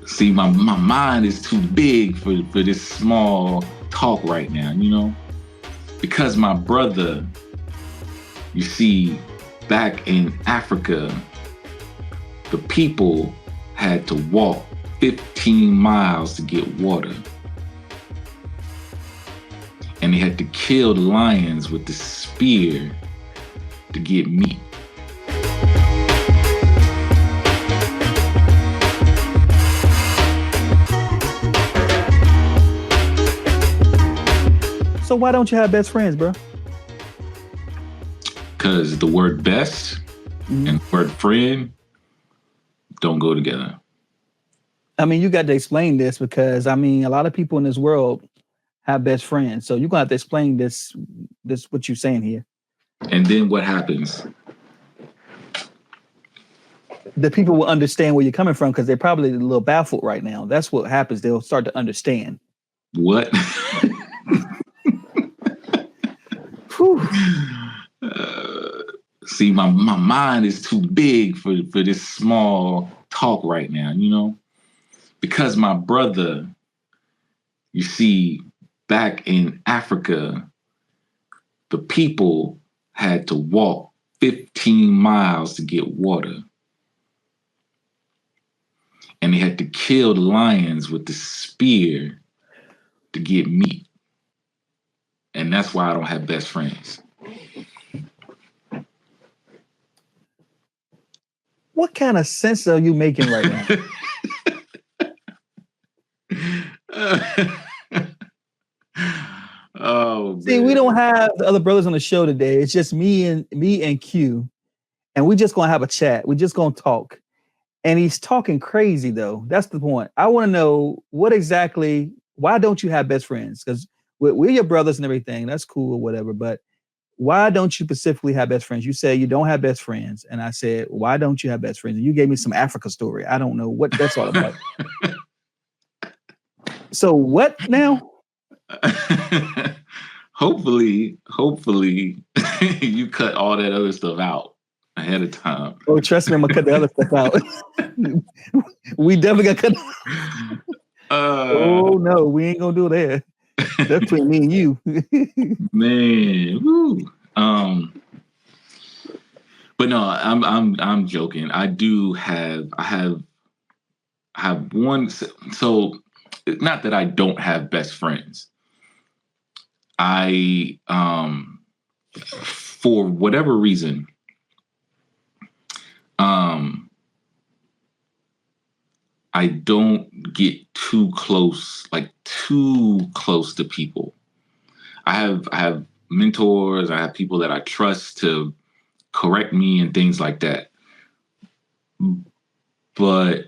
See, my mind is too big for this small talk right now, because my brother, you see, back in Africa, the people had to walk 15 miles to get water. And they had to kill the lions with the spear to get meat. So why don't you have best friends, bro? Because the word best and the word friend don't go together. I mean, you got to explain this because, a lot of people in this world have best friends. So you're going to have to explain this what you're saying here. And then what happens? The people will understand where you're coming from because they're probably a little baffled right now. That's what happens. They'll start to understand. What? See, my mind is too big for this small talk right now, because my brother, you see, back in Africa, the people had to walk 15 miles to get water. And they had to kill the lions with the spear to get meat. And that's why I don't have best friends. What kind of sense are you making right now? Oh, see, man. We don't have the other brothers on the show today. It's just me and Q, and we just gonna have a chat. We're just gonna talk. And he's talking crazy though. That's the point. I want to know why don't you have best friends? Because we're your brothers and everything. That's cool or whatever. But why don't you specifically have best friends? You say you don't have best friends. And I said, why don't you have best friends? And you gave me some Africa story. I don't know what that's all about. So what now? Hopefully you cut all that other stuff out ahead of time. Oh, trust me, I'm gonna cut the other stuff out. We definitely got cut. Oh no, we ain't gonna do that. That's between me and you. Man, woo. But no, I'm joking. I have one. So not that I don't have best friends. I for whatever reason, I don't get too close to people. I have mentors, I have people that I trust to correct me and things like that. But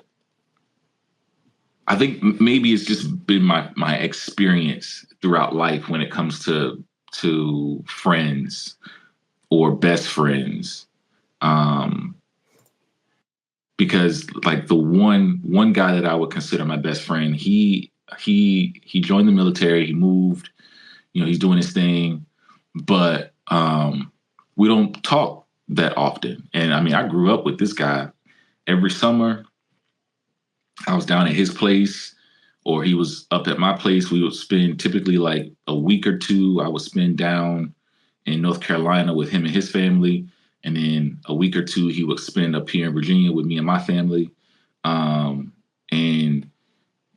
I think maybe it's just been my experience throughout life when it comes to friends or best friends. Because like the one guy that I would consider my best friend, he joined the military, he moved, he's doing his thing, but we don't talk that often. And I grew up with this guy. Every summer I was down at his place or he was up at my place. We would spend typically like a week or two. I would spend down in North Carolina with him and his family. And then a week or two, he would spend up here in Virginia with me and my family. And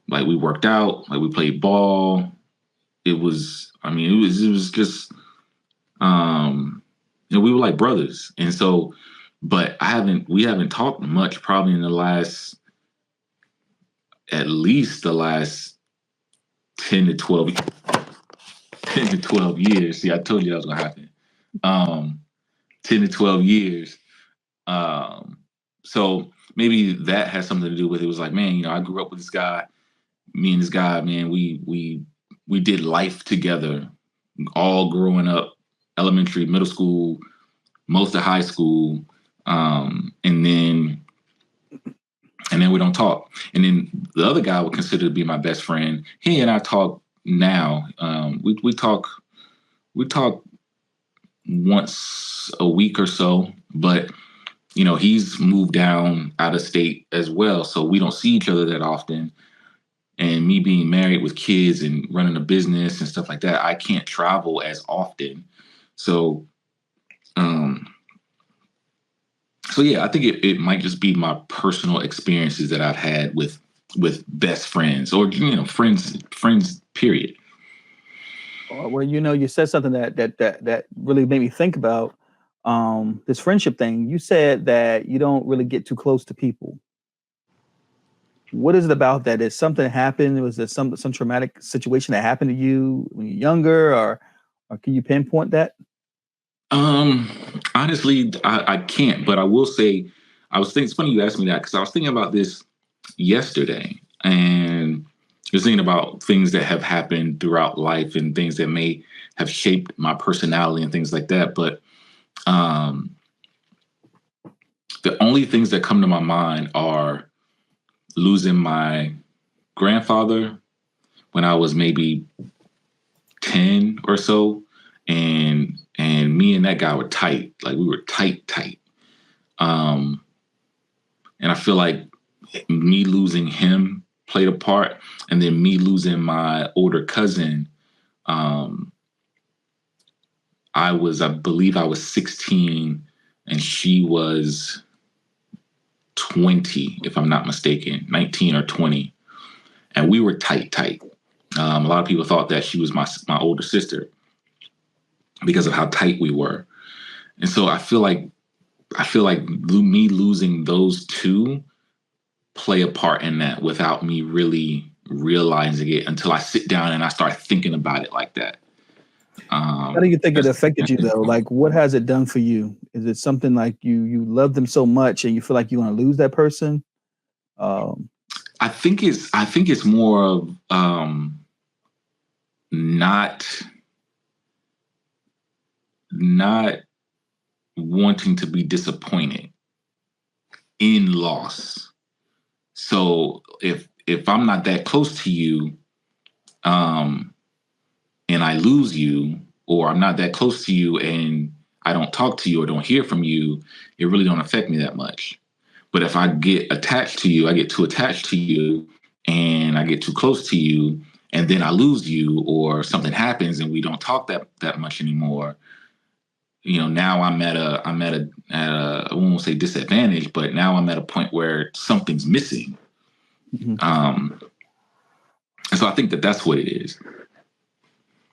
like we worked out, like we played ball. It was just, we were like brothers. And so, but we haven't talked much probably in at least the last 10 to 12 years. See, I told you that was going to happen. 10 to 12 years. So maybe that has something to do with it. It was like, man, I grew up with this guy. Me and this guy, man, we did life together, all growing up, elementary, middle school, most of high school, and then we don't talk. And then the other guy I would consider to be my best friend. He and I talk now. We talk once a week or so, but he's moved down out of state as well, so we don't see each other that often. And me being married with kids and running a business and stuff like that, I can't travel as often. So, um, so yeah, I think it might just be my personal experiences that I've had with best friends or friends. Period. Well, you said something that really made me think about this friendship thing. You said that you don't really get too close to people. What is it about that? Did something happen? Was there some traumatic situation that happened to you when you're younger, or can you pinpoint that? Honestly, I can't, but I will say, I was thinking. It's funny you asked me that because I was thinking about this yesterday, and just thinking about things that have happened throughout life and things that may have shaped my personality and things like that. But um, the only things that come to my mind are losing my grandfather when I was maybe 10 or so, and me and that guy were tight. Like we were tight. Um, and I feel like me losing him played a part, and then me losing my older cousin. Um, I believe I was 16 and she was 20, if I'm not mistaken, 19 or 20. And we were tight. A lot of people thought that she was my older sister because of how tight we were. And so I feel like me losing those two play a part in that without me really realizing it until I sit down and I start thinking about it like that. How do you think it affected you though? Like, what has it done for you? Is it something like you love them so much and you feel like you're going to lose that person? I think it's more of not wanting to be disappointed in loss. So if I'm not that close to you, and I lose you, or I'm not that close to you and I don't talk to you or don't hear from you, it really don't affect me that much. But if I get attached to you, I get too attached to you and I get too close to you, and then I lose you or something happens and we don't talk that much anymore, now I'm at I won't say disadvantage, but now I'm at a point where something's missing. Mm-hmm. And so I think that's what it is.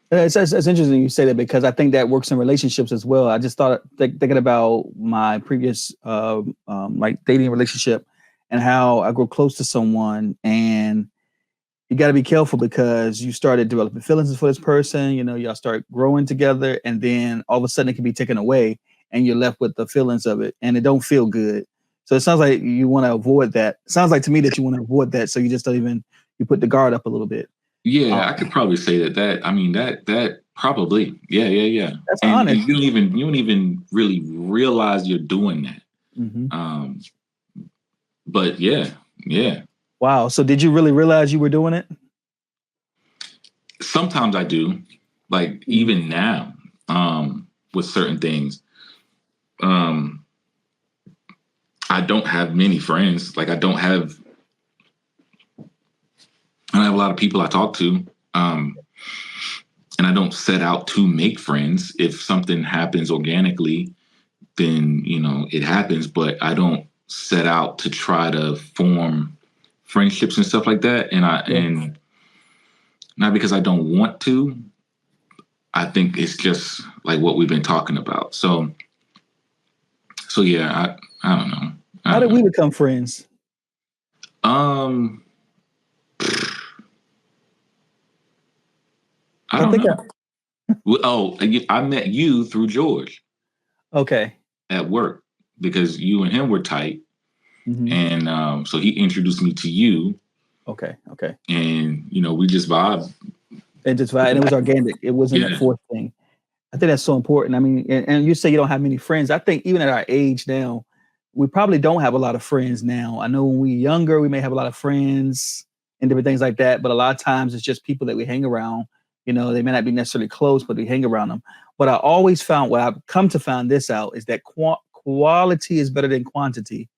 It's interesting you say that because I think that works in relationships as well. I just thought thinking about my previous like dating relationship and how I grew close to someone, and you got to be careful because you started developing feelings for this person. Y'all start growing together, and then all of a sudden it can be taken away, and you're left with the feelings of it, and it don't feel good. So it sounds like you want to avoid that. It sounds like to me that you want to avoid that, so you just don't even you put the guard up a little bit. Yeah, I could probably say that. I mean, that probably. Yeah. That's and honest. you don't even really realize you're doing that. Mm-hmm. But yeah. Wow. So did you really realize you were doing it? Sometimes I do. Like even now, with certain things. I don't have many friends. Like I don't have a lot of people I talk to. And I don't set out to make friends. If something happens organically, then, it happens, but I don't set out to try to form friendships and stuff like that. And not because I don't want to. I think it's just like what we've been talking about. So yeah, I don't know. How did we become friends? I don't know. I met you through George. Okay. At work, because you and him were tight. Mm-hmm. And so he introduced me to you. Okay. And, we just vibed. And it was organic. It wasn't a fourth thing. I think that's so important. I mean, and you say you don't have many friends. I think even at our age now, we probably don't have a lot of friends now. I know when we were younger, we may have a lot of friends and different things like that. But a lot of times it's just people that we hang around. They may not be necessarily close, but we hang around them. But I always found, what I've come to find this out, is that quality is better than quantity.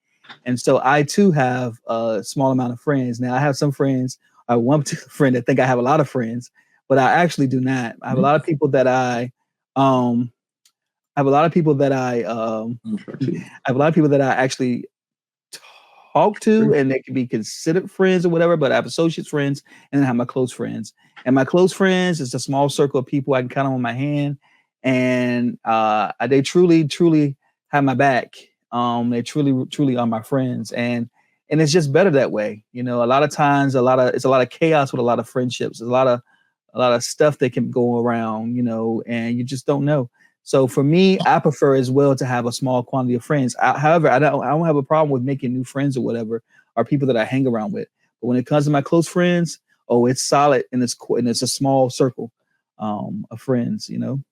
And so I too have a small amount of friends. Now I have some friends, one particular friend that think I have a lot of friends, but I actually do not. I have a lot of people that um, I have a lot of people that I have a lot of people that I actually talk to, and they can be considered friends or whatever, but I have associates friends, and then I have my close friends. And my close friends is a small circle of people I can count on my hand, and they truly, truly have my back. They truly, truly are my friends, and it's just better that way. You know, a lot of times, it's a lot of chaos with a lot of friendships. There's a lot of stuff that can go around, you know, and you just don't know. So for me, I prefer as well to have a small quantity of friends. However, I don't have a problem with making new friends or whatever, or people that I hang around with. But when it comes to my close friends, oh, it's solid and it's a small circle of friends. You know,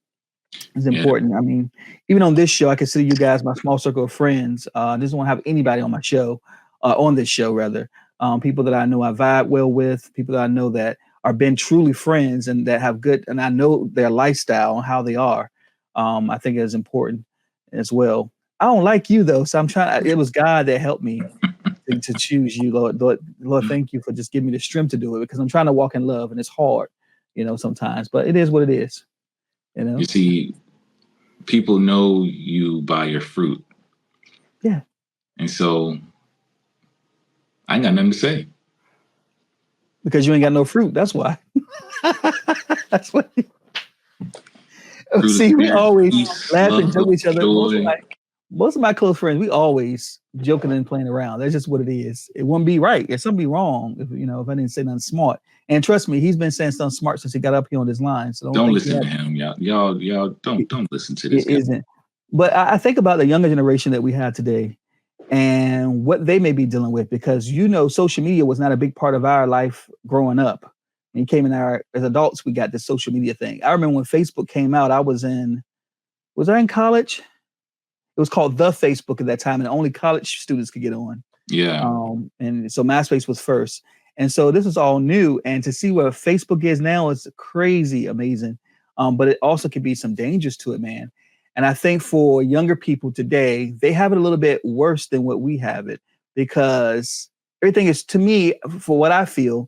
it's important. I mean, even on this show, I consider you guys my small circle of friends. I just won't have anybody on my show, on this show rather. People that I know I vibe well with, people that I know that are been truly friends and that have good, and I know their lifestyle and how they are. I think it is important as well. I don't like you though, so I'm trying. It was God that helped me to choose you, Lord. Lord, thank you for just giving me the strength to do it, because I'm trying to walk in love, and it's hard, you know, sometimes. But it is what it is, you know. You see, people know you by your fruit. Yeah. And so I ain't got nothing to say. Because you ain't got no fruit. That's why. That's what. See, we always laugh and joke with each other. Most of my close friends, we always joking and playing around. That's just what it is. It wouldn't be right. It's something be wrong if I didn't say nothing smart. And trust me, he's been saying something smart since he got up here on this line. So don't listen to him, y'all. Don't listen to this. It isn't. But I think about the younger generation that we have today and what they may be dealing with, because social media was not a big part of our life growing up. When you came in as adults, we got this social media thing. I remember when Facebook came out, was I in college? It was called The Facebook at that time, and only college students could get on. Yeah. And so MySpace was first. And so this is all new. And to see where Facebook is now is crazy amazing. But it also could be some dangers to it, man. And I think for younger people today, they have it a little bit worse than what we have it, because everything is, to me, for what I feel,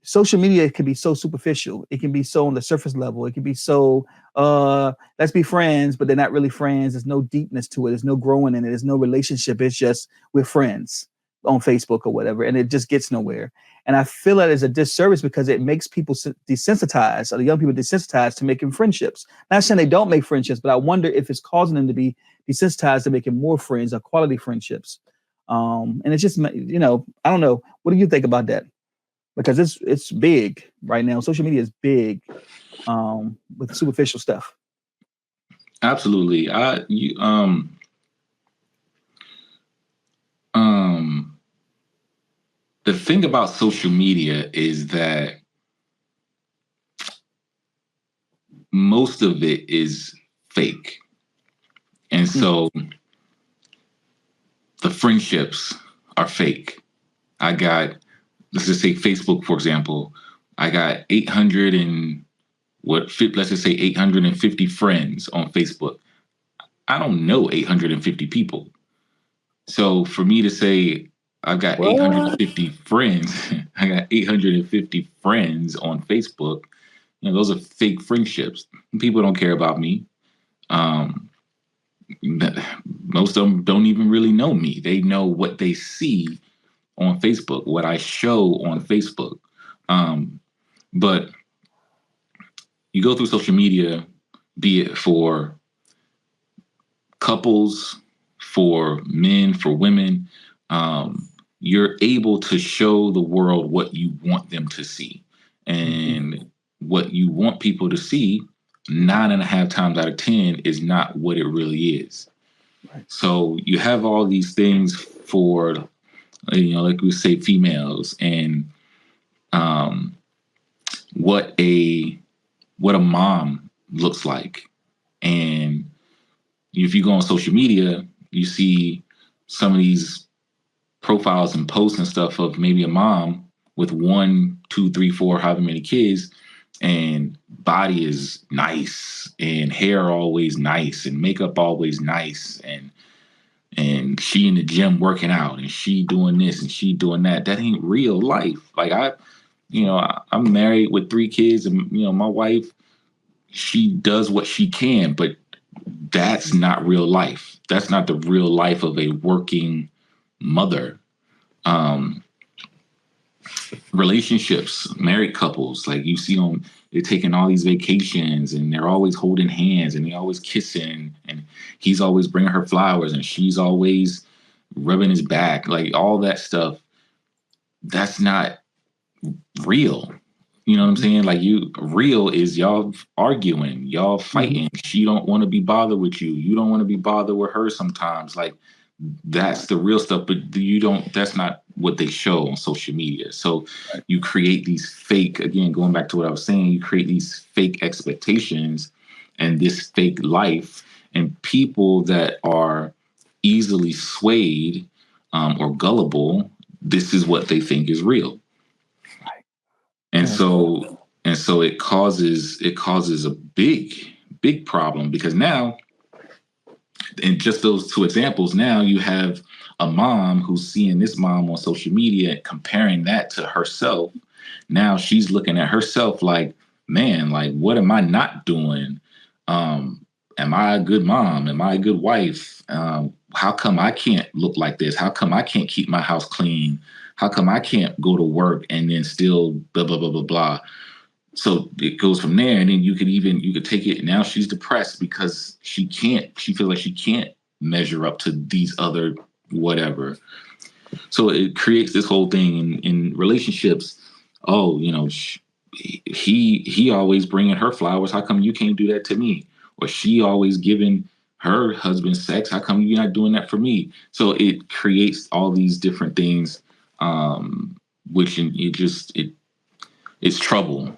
social media can be so superficial. It can be so on the surface level. It can be so, let's be friends, but they're not really friends. There's no deepness to it. There's no growing in it. There's no relationship. It's just we're friends on Facebook or whatever. And it just gets nowhere. And I feel that is a disservice, because it makes people desensitized, or the young people desensitized to making friendships. Not saying they don't make friendships, but I wonder if it's causing them to be desensitized to making more friends or quality friendships. And it's just, I don't know. What do you think about that? Because it's big right now. Social media is big with superficial stuff. Absolutely. The thing about social media is that most of it is fake. And so the friendships are fake. Let's just say Facebook, for example, I got 850 friends on Facebook. I don't know 850 people. So for me to say I've got 850 friends, I got 850 friends on Facebook, those are fake friendships. People don't care about me. Most of them don't even really know me. They know what they see on Facebook, what I show on Facebook. But you go through social media, be it for couples, for men, for women, you're able to show the world what you want them to see. And what you want people to see, 9.5 times out of 10 is not what it really is. Right. So you have all these things for, like we say, females, and what a mom looks like. And if you go on social media, you see some of these profiles and posts and stuff of maybe a mom with 1, 2, 3, 4, however many kids, and body is nice, and hair always nice, and makeup always nice, and and she in the gym working out and she doing this and she doing that. That ain't real life. Like I'm married with 3 kids, and my wife, she does what she can, but that's not real life. That's not the real life of a working mother. Relationships, married couples, like you see them, they're taking all these vacations and they're always holding hands and they're always kissing, and he's always bringing her flowers and she's always rubbing his back, like all that stuff. That's not real. You know what I'm saying? Like, real is y'all arguing, y'all fighting. She don't want to be bothered with you. You don't want to be bothered with her sometimes. Like, that's the real stuff, but that's not what they show on social media. So you create these fake, again, going back to what I was saying, you create these fake expectations and this fake life, and people that are easily swayed or gullible, this is what they think is real. And so it causes a big problem, because now, in just those 2 examples, now you have a mom who's seeing this mom on social media and comparing that to herself. Now she's looking at herself like, man, like, what am I not doing? Am I a good mom? Am I a good wife? How come I can't look like this? How come I can't keep my house clean? How come I can't go to work and then still blah, blah, blah, blah, blah. So it goes from there. And then you could take it. Now she's depressed because she feels like she can't measure up to these other whatever. So it creates this whole thing in relationships. Oh, he always bringing her flowers. How come you can't do that to me? Or she always giving her husband sex. How come you're not doing that for me? So it creates all these different things, which it's trouble.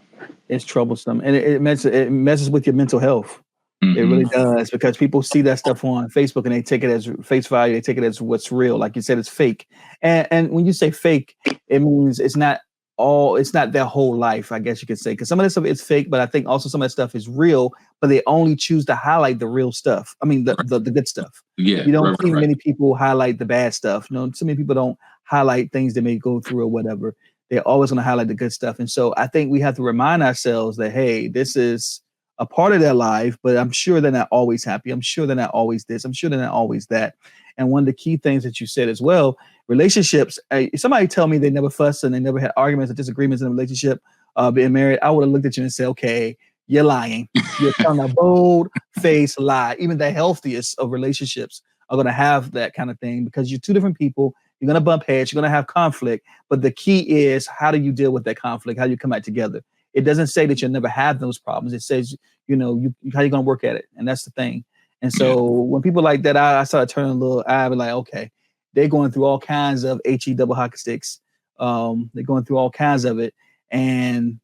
It's troublesome, and it messes with your mental health. Mm-hmm. It really does, because people see that stuff on Facebook and they take it as face value. They take it as what's real. Like you said, it's fake. And when you say fake, it means it's not their whole life, I guess you could say. Because some of this stuff is fake, but I think also some of that stuff is real, but they only choose to highlight the real stuff. I mean, the good stuff. Yeah. You don't see many people highlight the bad stuff. So many people don't highlight things they may go through or whatever. They're always going to highlight the good stuff. And so I think we have to remind ourselves that, hey, this is a part of their life, but I'm sure they're not always happy. I'm sure they're not always this. I'm sure they're not always that. And one of the key things that you said as well, relationships, somebody tell me they never fuss and they never had arguments or disagreements in a relationship, being married, I would have looked at you and said, okay, you're lying. You're telling a bold-faced lie. Even the healthiest of relationships are going to have that kind of thing, because you're 2 different people. You're going to bump heads. You're going to have conflict. But the key is, how do you deal with that conflict? How do you come back together? It doesn't say that you'll never have those problems. It says, how you're going to work at it. And that's the thing. And so when people like that, I started turning a little eye, but like, okay, they're going through all kinds of HE double hockey sticks. They're going through all kinds of it. And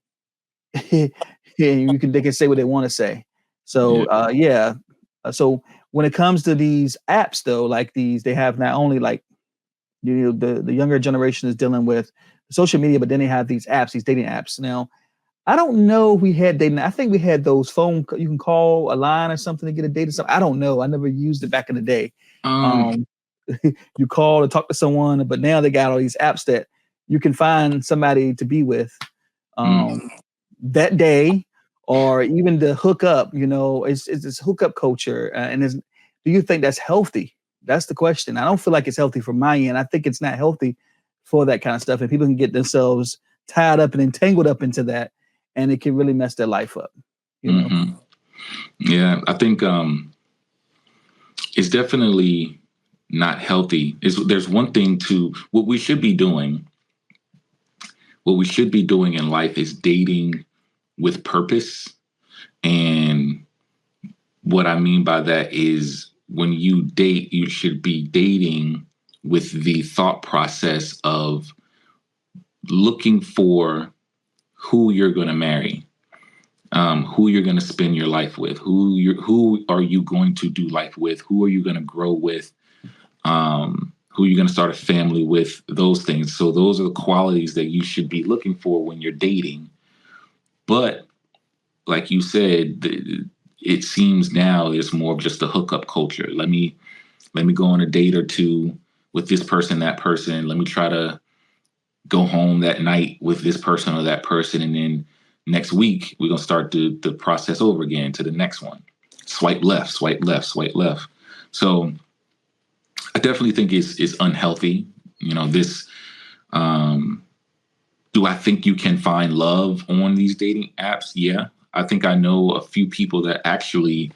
they can say what they want to say. So, So when it comes to these apps, though, like these, they have not only like, the younger generation is dealing with social media, but then they have these apps, these dating apps. Now, I don't know if we had dating. I think we had those phone. You can call a line or something to get a date or something. I don't know. I never used it back in the day. You call to talk to someone, but now they got all these apps that you can find somebody to be with that day, or even to hook up. It's this hookup culture, and do you think that's healthy? That's the question. I don't feel like it's healthy from my end. I think it's not healthy for that kind of stuff. And people can get themselves tied up and entangled up into that, and it can really mess their life up. Yeah, I think it's definitely not healthy. There's one thing to what we should be doing. What we should be doing in life is dating with purpose. And what I mean by that is, when you date, you should be dating with the thought process of looking for who you're going to marry, who you're going to spend your life with, who are you going to do life with, who are you going to grow with, who you're going to start a family with, those things. So those are the qualities that you should be looking for when you're dating. But like you said, it seems now it's more of just a hookup culture. Let me let me go on a date or two with this person, that person. Let me try to go home that night with this person or that person. And then next week, we're going to start the process over again to the next one. Swipe left, swipe left, swipe left. So I definitely think it's unhealthy. You know, this, do I think you can find love on these dating apps? Yeah. I think I know a few people that actually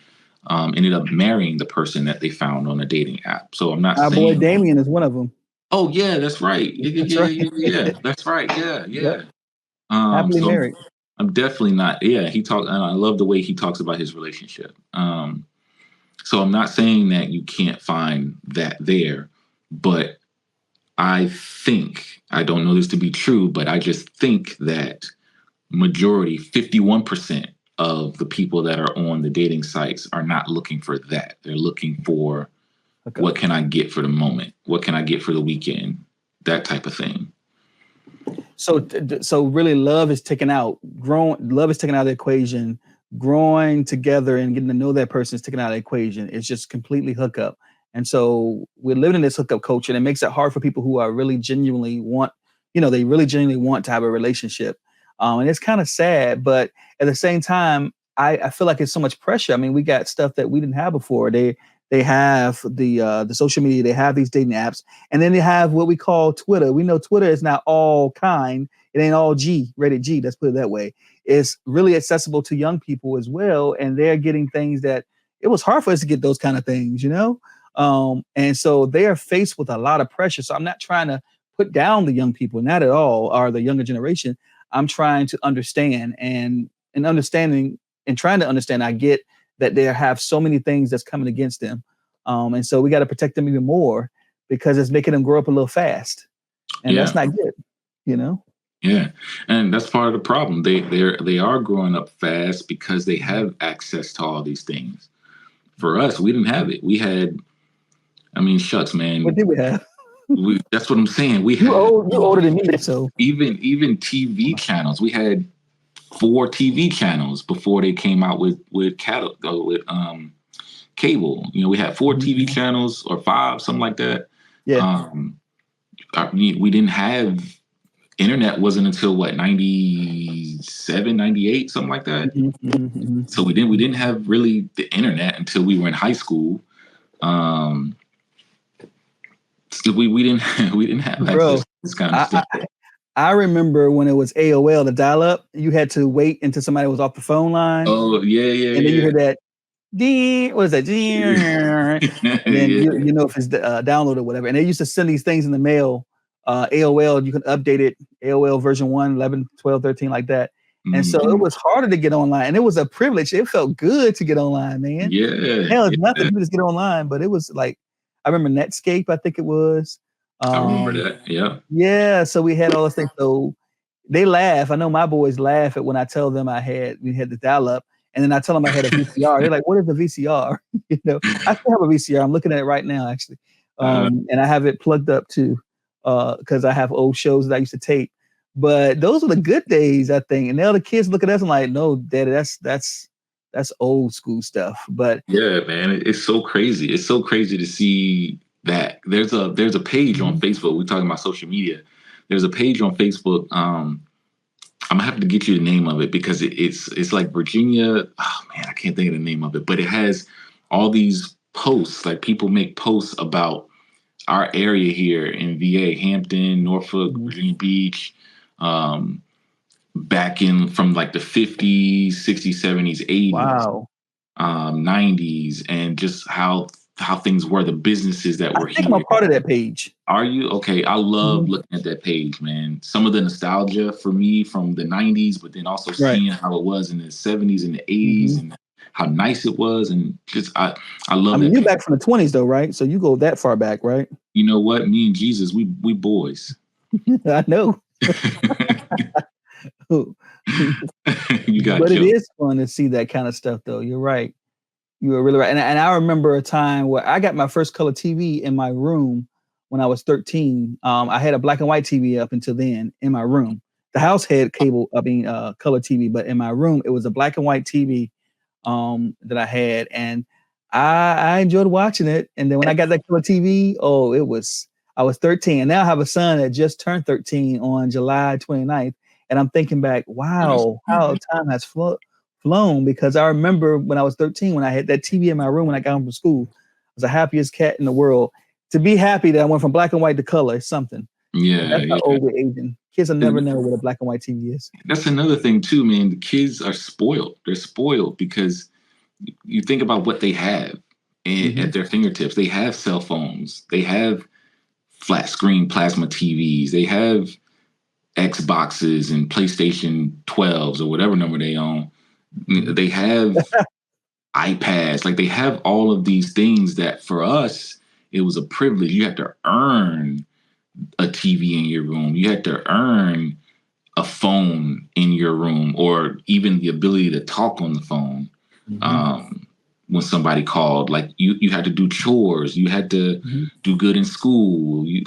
ended up marrying the person that they found on a dating app. So I'm not Our saying. boy Damien is one of them. Oh yeah, that's right. That's right. Yeah. That's right. Yeah. Yep. Happily So married. I'm definitely not. Yeah, and I love the way he talks about his relationship. So I'm not saying that you can't find that there, but I think, I don't know this to be true, but I just think that majority, 51% of the people that are on the dating sites are not looking for that. They're looking for, okay, what can I get for the moment? What can I get for the weekend? That type of thing. So really love is taken out. Love is taken out of the equation. Growing together and getting to know that person is taken out of the equation. It's just completely hookup. And so we're living in this hookup culture, and it makes it hard for people who are really genuinely want, they really genuinely want to have a relationship. And it's kind of sad, but at the same time, I feel like it's so much pressure. I mean, we got stuff that we didn't have before. They have the social media, they have these dating apps, and then they have what we call Twitter. We know Twitter is not all kind. It ain't all rated G. Let's put it that way. It's really accessible to young people as well, and they're getting things that it was hard for us to get those kind of things, and so they are faced with a lot of pressure. So I'm not trying to put down the young people, not at all, or the younger generation. I'm trying to understand and understanding and trying to understand. I get that they have so many things that's coming against them, and so we got to protect them even more because it's making them grow up a little fast, and that's not good, Yeah, and that's part of the problem. They are growing up fast because they have access to all these things. For us, we didn't have it. We had, I mean, shucks, man. What did we have? That's what I'm saying. We you older than me, so even TV channels. We had 4 TV channels before they came out with cable. We had 4 TV channels or 5, something like that. Yeah. We didn't have internet. Wasn't until 97, 98, something like that. Mm-hmm. So we didn't have really the internet until we were in high school. So we didn't have access to this kind of stuff. I remember when it was AOL, the dial-up, you had to wait until somebody was off the phone line. Oh, yeah. And then you heard that, ding, what is that? Ding. And then you know if it's download or whatever. And they used to send these things in the mail. AOL, you can update it, AOL version 1, 11, 12, 13, like that. And so it was harder to get online. And it was a privilege. It felt good to get online, man. Yeah. Hell, it's nothing to just get online. But it was like, I remember Netscape, I think it was. I remember that. Yeah. Yeah. So we had all those things. So they laugh. I know my boys laugh at when I tell them we had the dial up, and then I tell them I had a VCR. They're like, "What is a VCR?" I still have a VCR. I'm looking at it right now, actually, and I have it plugged up too, because I have old shows that I used to tape. But those were the good days, I think. And now the kids look at us and like, "No, Daddy, that's old school stuff." But yeah, man, it's so crazy. It's so crazy to see that there's a page on Facebook. We're talking about social media. There's a page on Facebook. I'm gonna have to get you the name of it because it's like Virginia. Oh man, I can't think of the name of it, but it has all these posts. Like people make posts about our area here in VA, Hampton, Norfolk, Virginia Beach, back in from like the 50s, 60s, 70s, 80s, wow, 90s, and just how things were, the businesses that were here. I'm a part of that page. Are you? Okay. I love looking at that page, man. Some of the nostalgia for me from the 90s, but then also seeing how it was in the 70s and the 80s and how nice it was. And just, I love that. You're back from the 20s though, right? So you go that far back, right? You know what? Me and Jesus, we boys. I know. You got But it is fun to see that kind of stuff though. You're right. You were really right. And I remember a time where I got my first color TV in my room when I was 13. I had a black and white TV up until then in my room. The house had color TV, but in my room, it was a black and white TV that I had. And I enjoyed watching it. And then when I got that color TV, I was 13. And now I have a son that just turned 13 on July 29th. And I'm thinking back, wow, how time has flown. Because I remember when I was 13, when I had that TV in my room when I got home from school, I was the happiest cat in the world. To be happy that I went from black and white to color is something. Yeah, That's how old we're aging. Kids will never know what a black and white TV is. That's another thing too, man. The kids are spoiled. They're spoiled because you think about what they have at their fingertips. They have cell phones. They have flat screen plasma TVs. They have Xboxes and PlayStation 12s or whatever number they own. They have iPads. Like they have all of these things that for us, it was a privilege. You had to earn a TV in your room. You had to earn a phone in your room, or even the ability to talk on the phone when somebody called. Like you had to do chores. You had to do good in school. You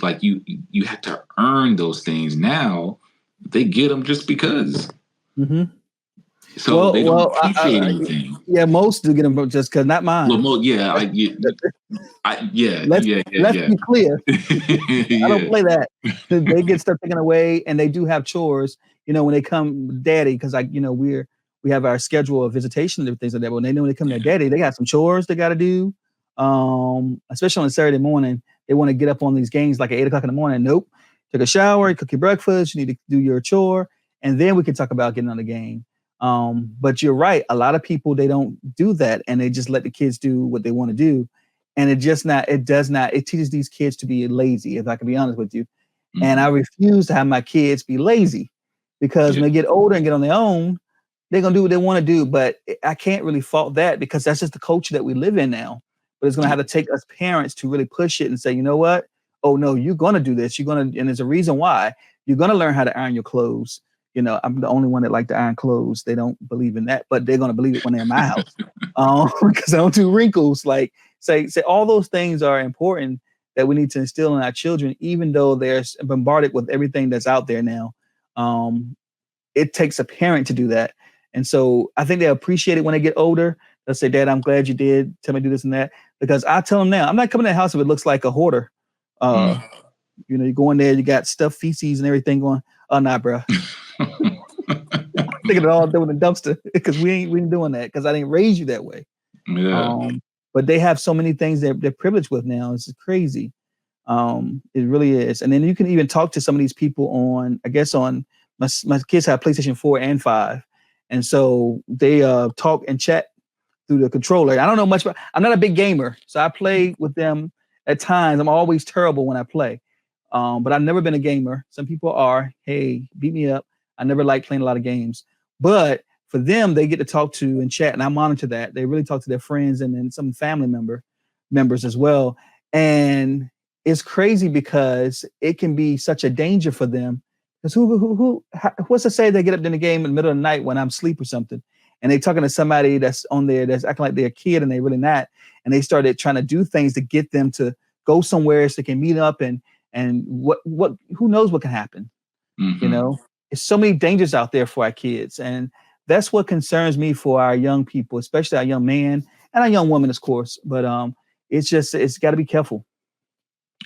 had to earn those things. Now they get them just because. So they don't appreciate anything. Yeah, most do get them just because, not mine. Well, let's be clear. I don't play that. They get stuff taken away, and they do have chores. When they come, daddy, because we have our schedule of visitation and things like that. But when they know when they come to daddy, they got some chores they got to do. Especially on a Saturday morning, they want to get up on these games like at 8 o'clock in the morning. Nope. Take a shower, cook your breakfast. You need to do your chore, and then we can talk about getting on the game. But you're right. A lot of people, they don't do that, and they just let the kids do what they want to do. And it teaches these kids to be lazy, if I can be honest with you. And I refuse to have my kids be lazy, because when they get older and get on their own, they're going to do what they want to do. But I can't really fault that, because that's just the culture that we live in now. But it's going to have to take us parents to really push it and say, you know what? Oh no, you're going to do this. And there's a reason why. You're going to learn how to iron your clothes. I'm the only one that like to iron clothes. They don't believe in that, but they're going to believe it when they're in my house. Because I don't do wrinkles. Like say all those things are important that we need to instill in our children, even though they're bombarded with everything that's out there now. It takes a parent to do that. And so I think they appreciate it when they get older. They'll say, Dad, I'm glad you did tell me to do this and that, because I tell them now, I'm not coming to the house if it looks like a hoarder. You go in there, you got stuffed feces and everything going, oh, nah, bro. Thinking it all doing the dumpster, because we ain't doing that, because I didn't raise you that way. Yeah. But they have so many things they're privileged with now. It's crazy. It really is. And then you can even talk to some of these people on my kids have PlayStation 4 and 5. And so they talk and chat through the controller. I don't know much about, I'm not a big gamer, so I play with them at times. I'm always terrible when I play. But I've never been a gamer. Some people are, hey, beat me up. I never liked playing a lot of games. But for them, they get to talk to and chat, and I monitor that. They really talk to their friends and then some family members as well. And it's crazy because it can be such a danger for them. Because what's to say they get up in the game in the middle of the night when I'm asleep or something, and they talking to somebody that's on there that's acting like they're a kid and they're really not, and they started trying to do things to get them to go somewhere so they can meet up and who knows what can happen. There's so many dangers out there for our kids, and that's what concerns me for our young people, especially our young man and our young woman, of course. But it's got to be careful.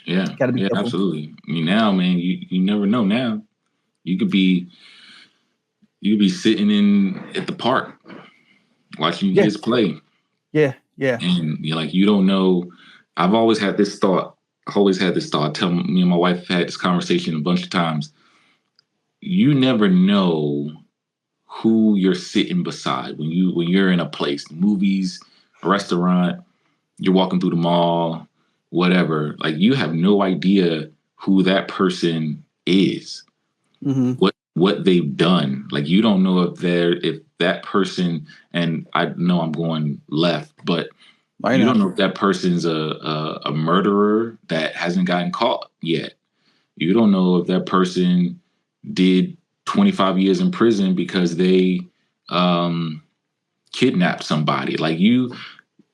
Yeah, careful. Absolutely. I mean, now, man, you never know. Now you could be sitting at the park watching kids play. Yeah. And you don't know. I've always had this thought. Tell me and my wife had this conversation a bunch of times. You never know who you're sitting beside when you're in a place, movies, a restaurant, you're walking through the mall, whatever. Like, you have no idea who that person is, what they've done. Like, you don't know if that person, and I know I'm going left, but you don't know if that person's a murderer that hasn't gotten caught yet. You don't know if that person did 25 years in prison because they kidnapped somebody. Like, you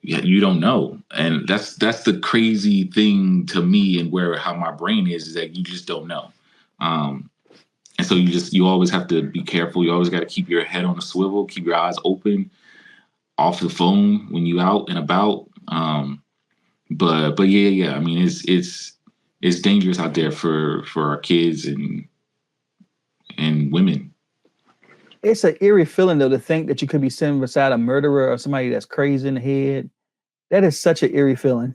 don't know. And that's the crazy thing to me, and how my brain is that you just don't know. And so you always have to be careful. You always got to keep your head on a swivel, keep your eyes open, off the phone when you out and about, But yeah. I mean, it's dangerous out there for our kids and women. It's an eerie feeling though to think that you could be sitting beside a murderer or somebody that's crazy in the head. That is such an eerie feeling.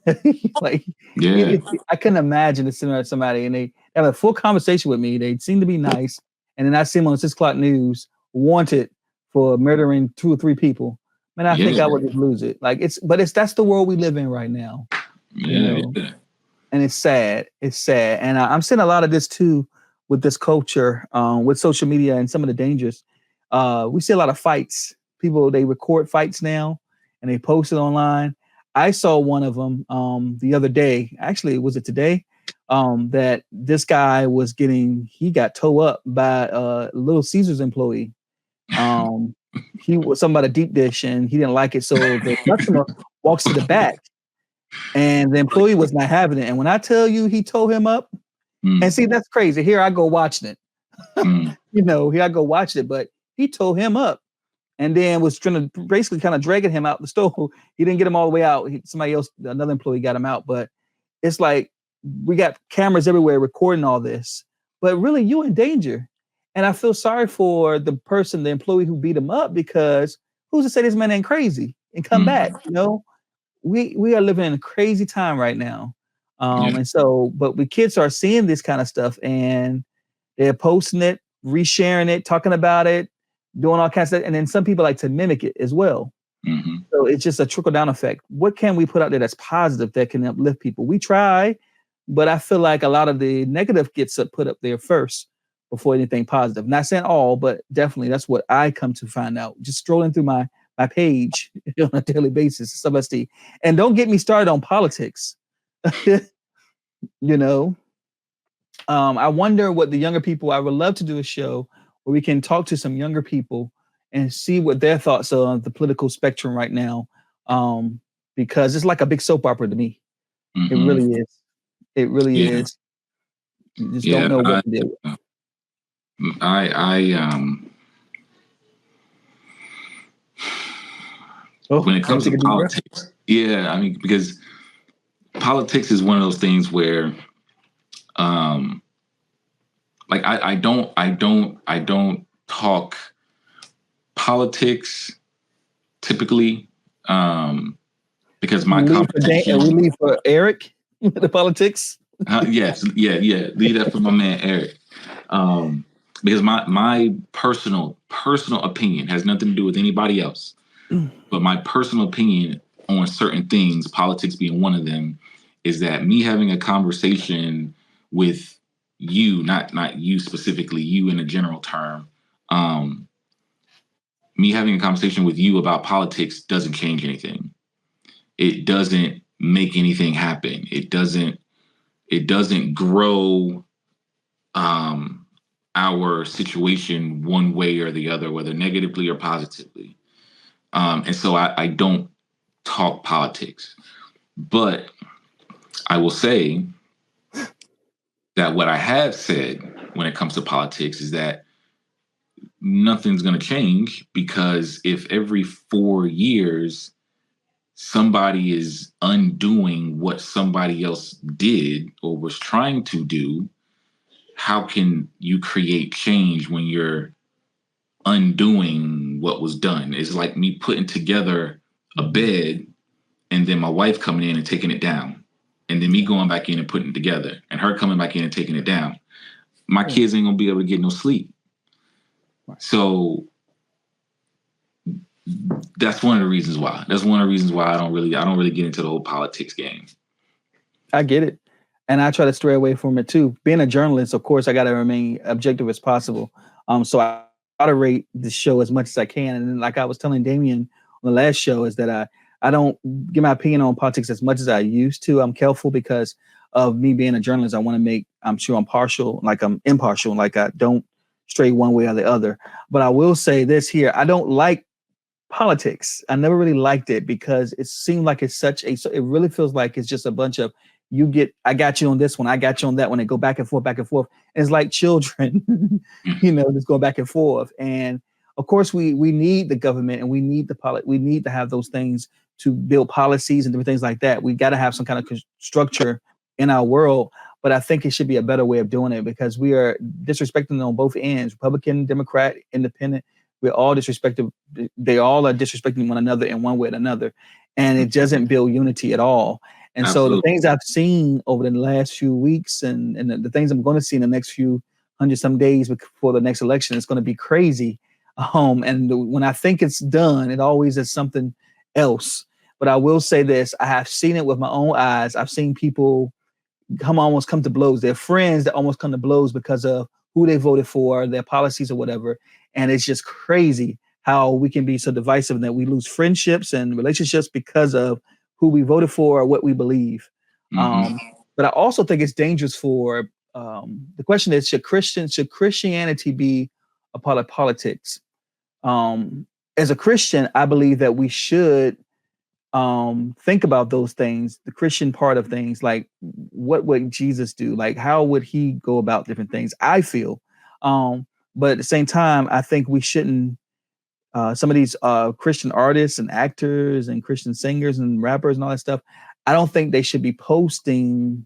Like, Yeah. I couldn't imagine to sitting with somebody and they have a full conversation with me. They seem to be nice, and then I see them on 6 o'clock news wanted for murdering 2 or 3 people. Man, I think I would just lose it. Like that's the world we live in right now. Yeah. And it's sad. It's sad, and I'm seeing a lot of this too with this culture, with social media and some of the dangers. We see a lot of fights. People, they record fights now and they post it online. I saw one of them the other day. Actually, was it today? That this guy he got towed up by a Little Caesars employee. He was something about a deep dish and he didn't like it. So the customer walks to the back and the employee was not having it. And when I tell you he towed him up, and see, that's crazy. Here I go watching it. Here I go watching it, but he towed him up and then was trying to basically kind of dragging him out the store. He didn't get him all the way out. Somebody else, another employee got him out. But it's like we got cameras everywhere recording all this, but really you in danger. And I feel sorry for the employee who beat him up, because who's to say this man ain't crazy and come back? We are living in a crazy time right now. And so, but the kids are seeing this kind of stuff and they're posting it, resharing it, talking about it, doing all kinds of stuff. And then some people like to mimic it as well. So it's just a trickle down effect. What can we put out there that's positive that can uplift people? We try, but I feel like a lot of the negative gets put up there first before anything positive. Not saying all, but definitely that's what I come to find out. Just strolling through my page on a daily basis. And don't get me started on politics. I wonder what the younger people, I would love to do a show where we can talk to some younger people and see what their thoughts are on the political spectrum right now. Because it's like a big soap opera to me. It really is. It really is. You just don't know what to do. When it comes to politics, I mean, because politics is one of those things where, like I don't talk politics typically, because my competition. We leave for Eric the politics. Yes, leave that for my man Eric. Because my personal opinion has nothing to do with anybody else, but my personal opinion on certain things, politics being one of them, is that me having a conversation with you, not you specifically, you in a general term, me having a conversation with you about politics doesn't change anything. It doesn't make anything happen. It doesn't grow our situation one way or the other, whether negatively or positively. And so I don't talk politics, but I will say that what I have said when it comes to politics is that nothing's going to change, because if every 4 years somebody is undoing what somebody else did or was trying to do, how can you create change when you're undoing what was done? It's like me putting together a bed and then my wife coming in and taking it down, and then me going back in and putting it together, and her coming back in and taking it down. My kids ain't gonna be able to get no sleep. So that's one of the reasons why. I don't really get into the whole politics game. I get it. And I try to stray away from it too. Being a journalist, of course, I got to remain objective as possible. So I moderate the show as much as I can. And then, like I was telling Damien on the last show, is that I don't give my opinion on politics as much as I used to. I'm careful because of me being a journalist. I want to make, I'm sure I'm impartial, like I don't stray one way or the other. But I will say this here. I don't like politics. I never really liked it because it seemed like it really feels like it's just a bunch of, I got you on this one, I got you on that one. They go back and forth. And it's like children, just go back and forth. And of course we need the government and we need we need to have those things to build policies and different things like that. We got to have some kind of structure in our world. But I think it should be a better way of doing it because we are disrespecting on both ends, Republican, Democrat, Independent. We're all disrespecting. They all are disrespecting one another in one way or another. And it doesn't build unity at all. And Absolutely. so the things I've seen over the last few weeks and the things I'm going to see in the next few some days before the next election, it's going to be crazy. When I think it's done, it always is something else. But I will say this, I have seen it with my own eyes. I've seen people almost come to blows. They're friends that almost come to blows because of who they voted for, their policies or whatever. And it's just crazy how we can be so divisive and that we lose friendships and relationships because of who we voted for or what we believe. But I also think it's dangerous for the question is, should Christianity be a part of politics? As a Christian, I believe that we should think about those things, the Christian part of things, like what would Jesus do? Like, how would he go about different things? I feel. But at the same time, I think we shouldn't, some of these Christian artists and actors and Christian singers and rappers and all that stuff, I don't think they should be posting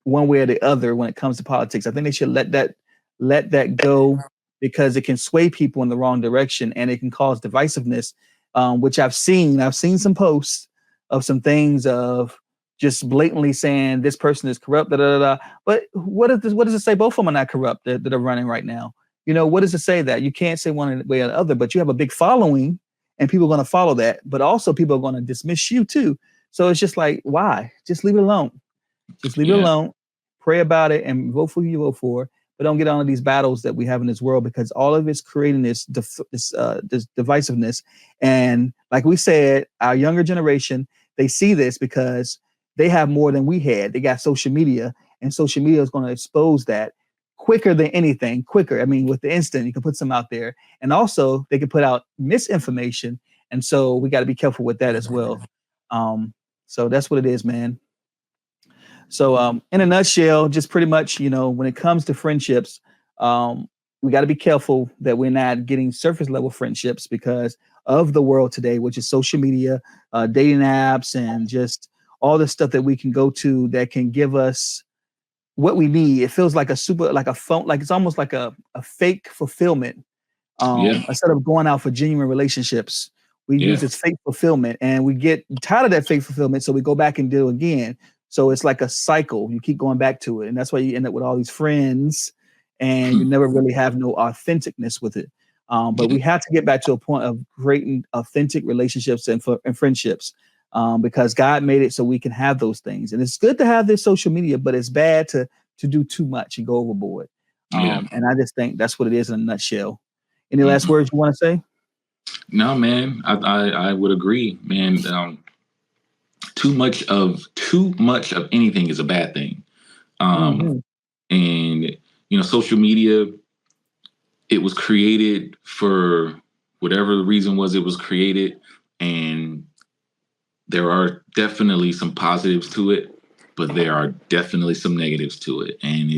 one way or the other when it comes to politics. I think they should let that go because it can sway people in the wrong direction and it can cause divisiveness, which I've seen. I've seen some posts of some things of just blatantly saying this person is corrupt, But what does it say? Both of them are not corrupt that are running right now. You know, what does it say that? You can't say one way or the other, but you have a big following and people are going to follow that. But also people are going to dismiss you too. So it's just like, why? Just leave it alone. Just leave it alone. Pray about it and vote for who you vote for. But don't get on these battles that we have in this world because all of it's creating this divisiveness. And like we said, our younger generation, they see this because they have more than we had. They got social media, and social media is going to expose that quicker than anything. Quicker. I mean, with the instant, you can put some out there, and also they can put out misinformation. And so we got to be careful with that as well. So that's what it is, man. So in a nutshell, just pretty much, you know, when it comes to friendships, we got to be careful that we're not getting surface level friendships because of the world today, which is social media, dating apps, and just all the stuff that we can go to that can give us what we need. It feels like like a phone, like it's almost like a fake fulfillment. Instead of going out for genuine relationships, we use this fake fulfillment and we get tired of that fake fulfillment. So we go back and do it again. So it's like a cycle. You keep going back to it. And that's why you end up with all these friends and you never really have no authenticness with it. But we have to get back to a point of creating authentic relationships and friendships because God made it so we can have those things. And it's good to have this social media, but it's bad to do too much and go overboard. And I just think that's what it is in a nutshell. Any last words you want to say? No, man, I would agree, man. Too much of anything is a bad thing. And, you know, social media, it was created for whatever the reason was it was created. And there are definitely some positives to it, but there are definitely some negatives to it. And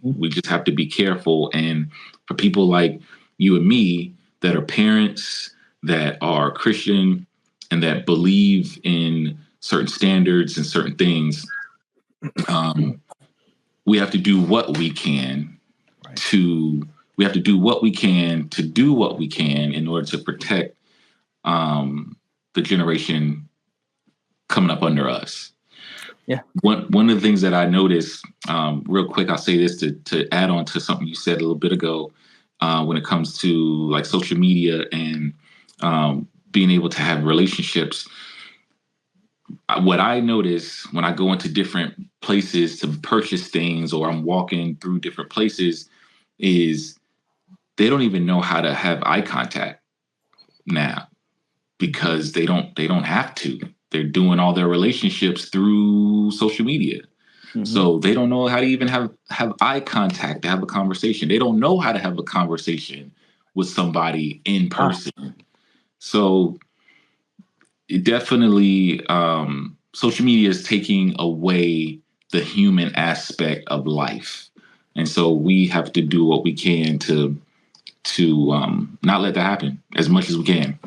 we just have to be careful. And for people like you and me that are parents, that are Christian, and that believe in certain standards and certain things, we have to do what we can to do what we can in order to protect the generation coming up under us. Yeah. One of the things that I noticed, real quick, I'll say this to add on to something you said a little bit ago, when it comes to like social media and being able to have relationships. What I notice when I go into different places to purchase things or I'm walking through different places is they don't even know how to have eye contact now because they don't have to. They're doing all their relationships through social media. So they don't know how to even have eye contact to have a conversation. They don't know how to have a conversation with somebody in person. So it definitely, social media is taking away the human aspect of life. And so we have to do what we can to not let that happen as much as we can.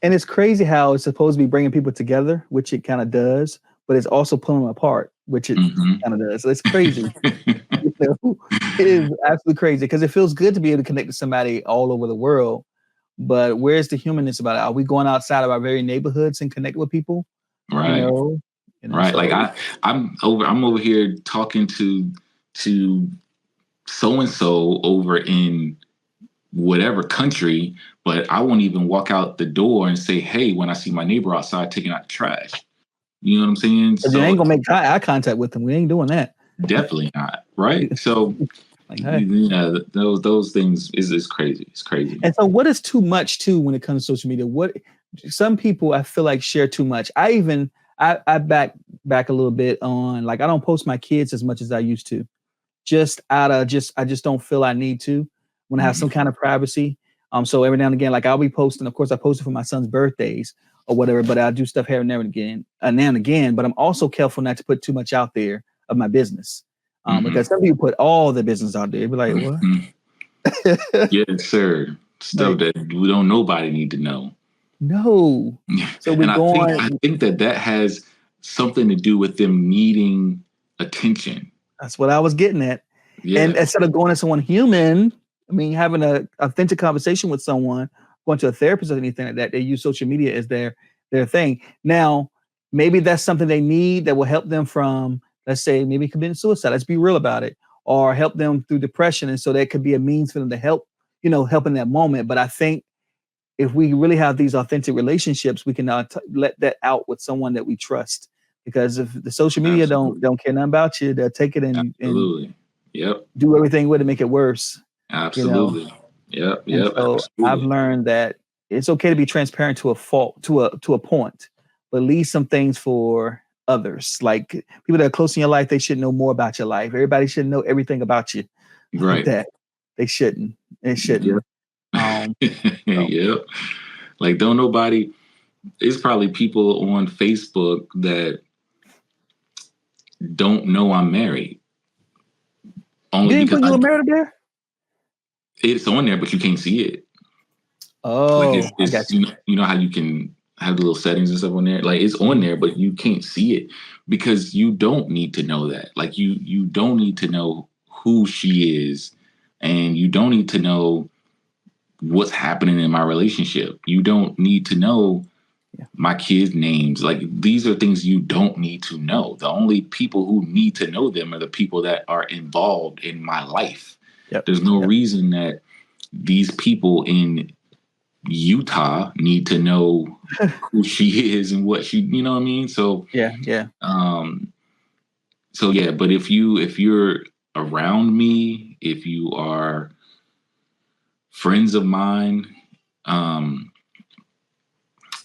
And it's crazy how it's supposed to be bringing people together, which it kind of does, but it's also pulling them apart, which it kind of does. So it's crazy. You know, it is absolutely crazy because it feels good to be able to connect to somebody all over the world. But where's the humanness about it? Are we going outside of our very neighborhoods and connect with people? Right. Right. So, like I'm over here talking to so and so over in whatever country, but I won't even walk out the door and say, hey, when I see my neighbor outside taking out the trash. You know what I'm saying? So you ain't gonna make eye contact with them. We ain't doing that. Definitely not. Right. So like, hey. Yeah, those things is crazy. It's crazy. And so what is too much too when it comes to social media? What some people I feel like share too much. I back a little bit on, like, I don't post my kids as much as I used to. Just out of I just don't feel I need to when I have some kind of privacy. So every now and again, like, I'll be posting, of course I posted for my son's birthdays or whatever, but I do stuff here and now and again, but I'm also careful not to put too much out there of my business. Because some people put all the business out there. Be like, what? Yes, sir. Stuff that nobody need to know. No. So I think that has something to do with them needing attention. That's what I was getting at. Yeah. And instead of going to someone human, I mean, having an authentic conversation with someone, going to a therapist or anything like that, they use social media as their thing. Now, maybe that's something they need that will help them from, let's say, maybe committing suicide. Let's be real about it. Or help them through depression. And so that could be a means for them to help in that moment. But I think if we really have these authentic relationships, we can let that out with someone that we trust. Because if the social media don't care nothing about you, they'll take it and do everything with it, make it worse. Absolutely. Yep. So I've learned that it's okay to be transparent to a fault, to a point, but leave some things for others. Like people that are close in your life, they should know more about your life. Everybody should know everything about you. Right. Like that. They shouldn't. It shouldn't. Yep. Like, don't nobody. It's probably people on Facebook that don't know I'm married. Only you didn't put you were married there? It's on there, but you can't see it. Oh, like I got you. You know how you can have the little settings and stuff on there? Like, it's on there, but you can't see it because you don't need to know that. Like, you don't need to know who she is, and you don't need to know what's happening in my relationship. You don't need to know my kids' names. Like, these are things you don't need to know. The only people who need to know them are the people that are involved in my life. Yep. There's no reason that these people in Utah need to know who she is and what she, you know what I mean? So but if you're around me, if you are friends of mine,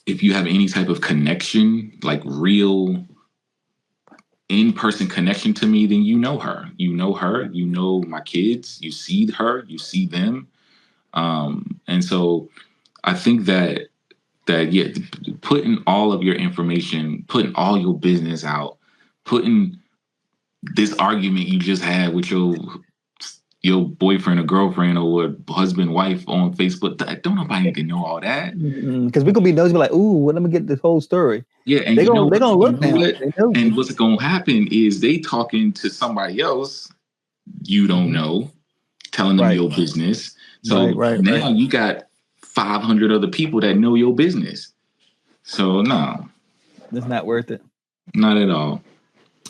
if you have any type of connection, like real in-person connection to me, then you know her. You know my kids, you see her, you see them. And so I think that putting all of your information, putting all your business out, putting this argument you just had with your boyfriend or girlfriend or husband, wife on Facebook, don't nobody need to know all that. Because we're gonna be nosy, like, ooh, well, let me get this whole story. Yeah, and they're gonna look now. And what's gonna happen is they talking to somebody else you don't know, telling them your business. So now you got 500 other people that know your business. So no, it's not worth it. Not at all.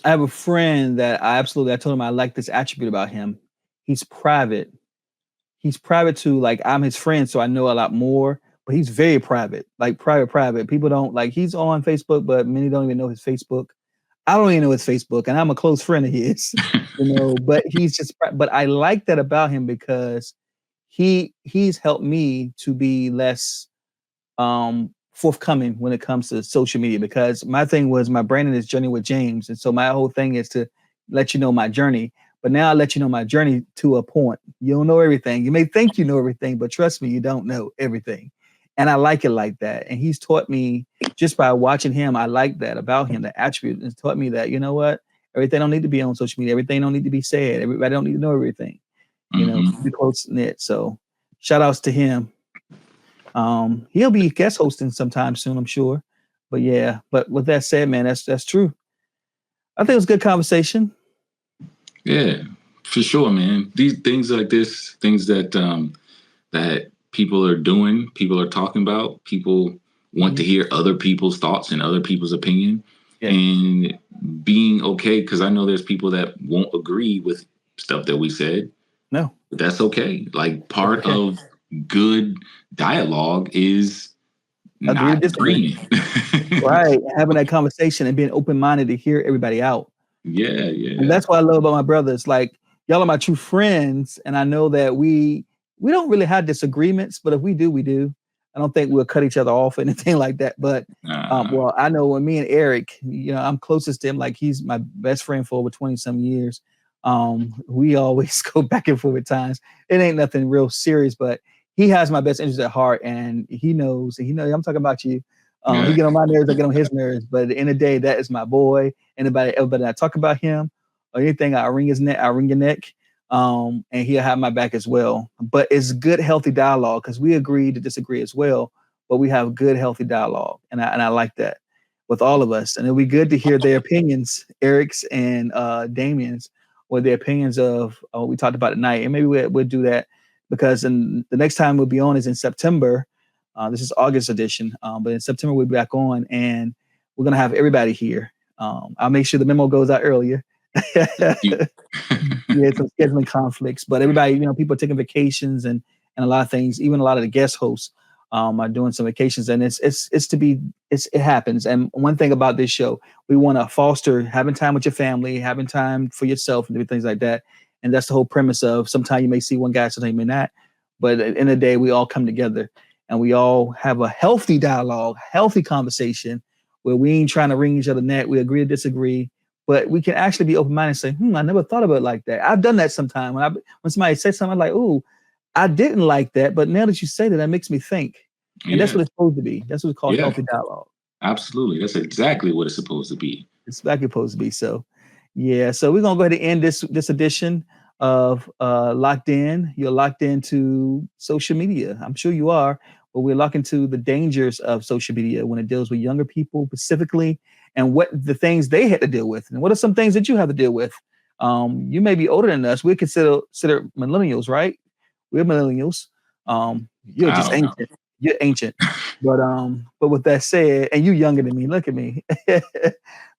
I have a friend that I told him I like this attribute about him. He's private. He's private too. Like, I'm his friend, so I know a lot more, but he's very private, like private. People don't like, he's on Facebook, but many don't even know his Facebook. I don't even know his Facebook, and I'm a close friend of his, but he's just, but I like that about him because he's helped me to be less forthcoming when it comes to social media, because my thing was my branding is Journey with James. And so my whole thing is to let you know my journey. But now I let you know my journey to a point. You don't know everything. You may think you know everything, but trust me, you don't know everything. And I like it like that. And he's taught me, just by watching him, I like that about him, the attribute. And taught me that, you know what? Everything don't need to be on social media. Everything don't need to be said. Everybody don't need to know everything. Be close knit. So shout outs to him. He'll be guest hosting sometime soon, I'm sure. But yeah, but with that said, man, that's true. I think it was a good conversation. Yeah, for sure, man. These things like this, things that that people are doing, people are talking about, people want to hear other people's thoughts and other people's opinion, and being okay. Because I know there's people that won't agree with stuff that we said. No, but that's okay. Like part of good dialogue is not agreeing. Right, having that conversation and being open-minded to hear everybody out. Yeah. And that's what I love about my brothers. Like, y'all are my true friends, and I know that we don't really have disagreements, but if we do, we do. I don't think we'll cut each other off or anything like that. But well, I know when me and Eric, I'm closest to him. Like, he's my best friend for over 20-some years. We always go back and forth at times. It ain't nothing real serious, but he has my best interest at heart, and he knows I'm talking about you. He get on my nerves, I get on his nerves. But at the end of the day, that is my boy. Everybody I talk about him or anything, I wring his neck, I wring your neck. And he'll have my back as well. But it's good, healthy dialogue, because we agree to disagree as well. But we have good, healthy dialogue. And I like that with all of us. And it'll be good to hear their opinions, Eric's and Damien's, or their opinions of what we talked about tonight. And maybe we'll do that, because the next time we'll be on is in September. This is August edition, but in September we'll be back on, and we're gonna have everybody here. I'll make sure the memo goes out earlier. Yeah, some scheduling conflicts, but everybody, people are taking vacations and a lot of things. Even a lot of the guest hosts are doing some vacations, and it happens. And one thing about this show, we want to foster having time with your family, having time for yourself, and things like that. And that's the whole premise of. Sometimes you may see one guy, sometimes you may not, but at the end of the day, we all come together. And we all have a healthy dialogue, healthy conversation where we ain't trying to wring each other neck. We agree to disagree, but we can actually be open-minded and say, I never thought about it like that. I've done that sometime. When somebody says something, I'm like, ooh, I didn't like that. But now that you say that makes me think. And that's what it's supposed to be. That's what it's called, healthy dialogue. Absolutely. That's exactly what it's supposed to be. It's exactly supposed to be. So, yeah. So we're going to go ahead and end this edition of Locked In. You're locked into social media. I'm sure you are. But we're locked into the dangers of social media when it deals with younger people specifically, and what the things they had to deal with. And what are some things that you have to deal with? You may be older than us. We're considered millennials, right? We're millennials. You're just ancient. You're ancient. But with that said, and you're younger than me. Look at me.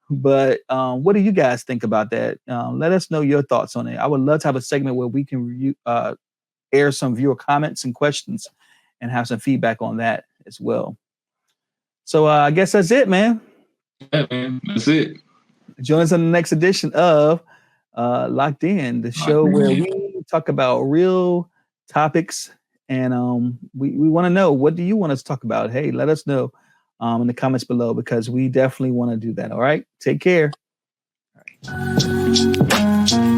But what do you guys think about that? Let us know your thoughts on it. I would love to have a segment where we can air some viewer comments and questions and have some feedback on that as well. So I guess that's it, man. Yeah, man. That's it. Join us on the next edition of Locked In, the show where we talk about real topics. And we want to know, what do you want us to talk about? Hey, let us know in the comments below, because we definitely want to do that. All right. Take care. All right.